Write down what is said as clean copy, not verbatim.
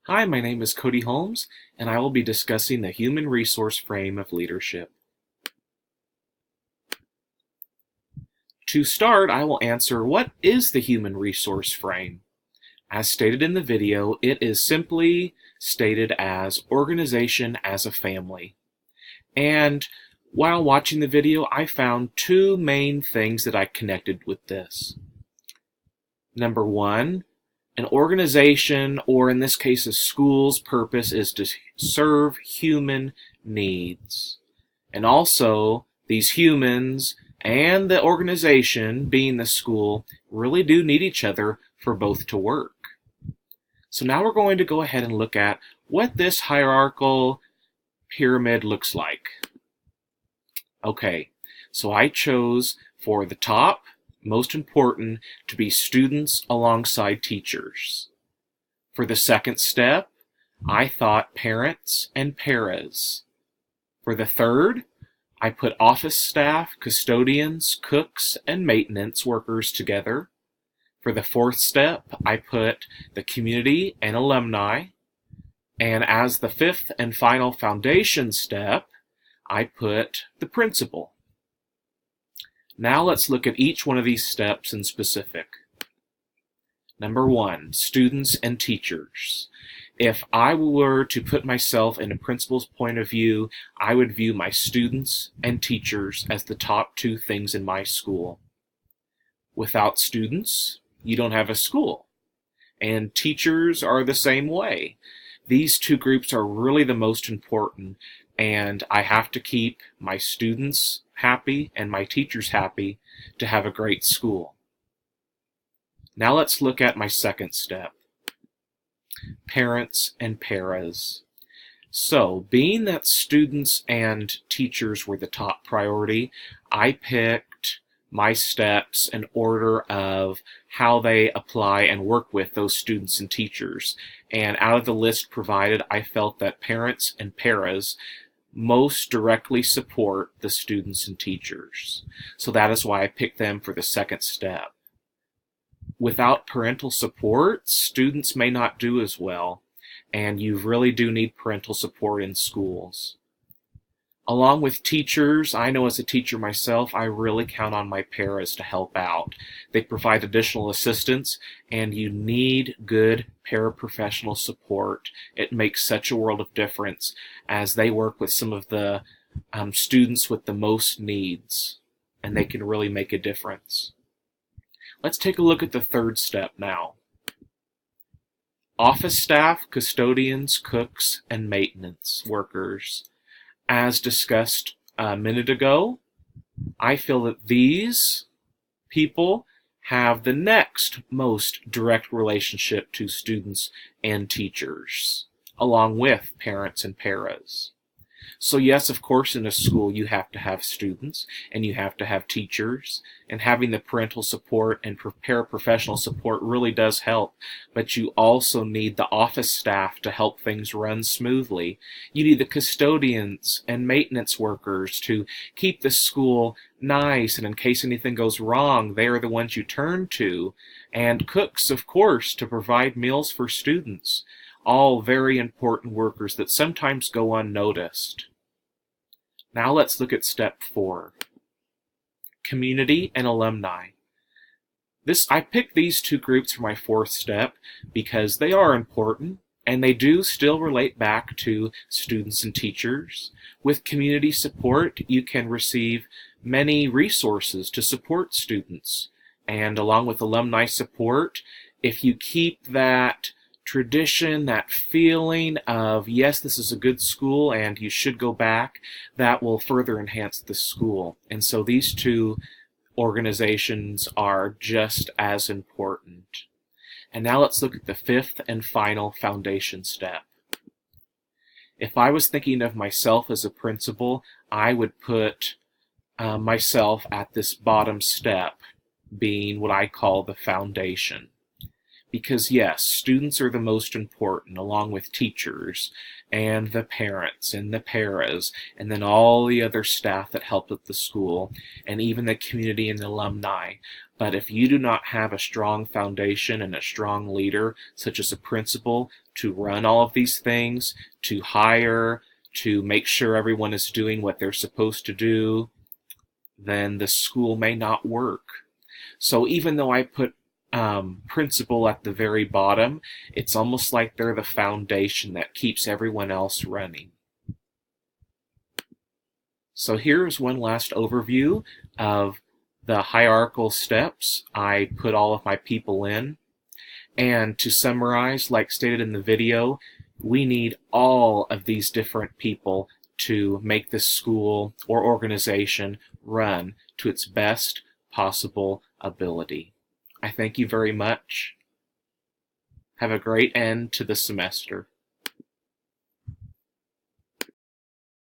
Hi, my name is Cody Holmes, and I will be discussing the human resource frame of leadership. To start, I will answer what is the human resource frame? As stated in the video, it is simply stated as organization as a family. And while watching the video, I found two main things that I connected with this. Number one, an organization, or in this case a school's purpose is to serve human needs. And also, these humans and the organization, being the school, really do need each other for both to work. So now we're going to go ahead and look at what this hierarchical pyramid looks like. Okay, so I chose for the top, most important, to be students alongside teachers. For the second step, I thought parents and paras. For the third, I put office staff, custodians, cooks, and maintenance workers together. For the fourth step, I put the community and alumni. And as the fifth and final foundation step, I put the principal. Now let's look at each one of these steps in specific. Number one, students and teachers. If I were to put myself in a principal's point of view, I would view my students and teachers as the top two things in my school. Without students, you don't have a school. And teachers are the same way. These two groups are really the most important, and I have to keep my students happy and my teachers happy to have a great school. Now let's look at my second step. Parents and paras. So, being that students and teachers were the top priority, I picked my steps in order of how they apply and work with those students and teachers. And out of the list provided, I felt that parents and paras most directly support the students and teachers. So that is why I picked them for the second step. Without parental support, students may not do as well, and you really do need parental support in schools. Along with teachers, I know as a teacher myself, I really count on my paras to help out. They provide additional assistance, and you need good paraprofessional support. It makes such a world of difference as they work with some of the students with the most needs, and they can really make a difference. Let's take a look at the third step now. Office staff, custodians, cooks, and maintenance workers. As discussed a minute ago, I feel that these people have the next most direct relationship to students and teachers, along with parents and paras. So yes, of course, in a school you have to have students and you have to have teachers, and having the parental support and paraprofessional support really does help, but you also need the office staff to help things run smoothly. You need the custodians and maintenance workers to keep the school nice, and in case anything goes wrong, they are the ones you turn to, and cooks, of course, to provide meals for students. All very important workers that sometimes go unnoticed. Now let's look at step 4. Community and alumni. I picked these two groups for my fourth step because they are important and they do still relate back to students and teachers. With community support, you can receive many resources to support students. And along with alumni support, if you keep that tradition, that feeling of, yes, this is a good school and you should go back, that will further enhance the school. And so these two organizations are just as important. And now let's look at the fifth and final foundation step. If I was thinking of myself as a principal, I would put myself at this bottom step, being what I call the foundation. Because yes, students are the most important, along with teachers and the parents and the paras, and then all the other staff that help at the school, and even the community and the alumni. But if you do not have a strong foundation and a strong leader, such as a principal, to run all of these things, to hire, to make sure everyone is doing what they're supposed to do, then the school may not work. So even though I put principal at the very bottom, it's almost like they're the foundation that keeps everyone else running. So here's one last overview of the hierarchical steps I put all of my people in. And to summarize, like stated in the video, we need all of these different people to make this school or organization run to its best possible ability. I thank you very much. Have a great end to the semester.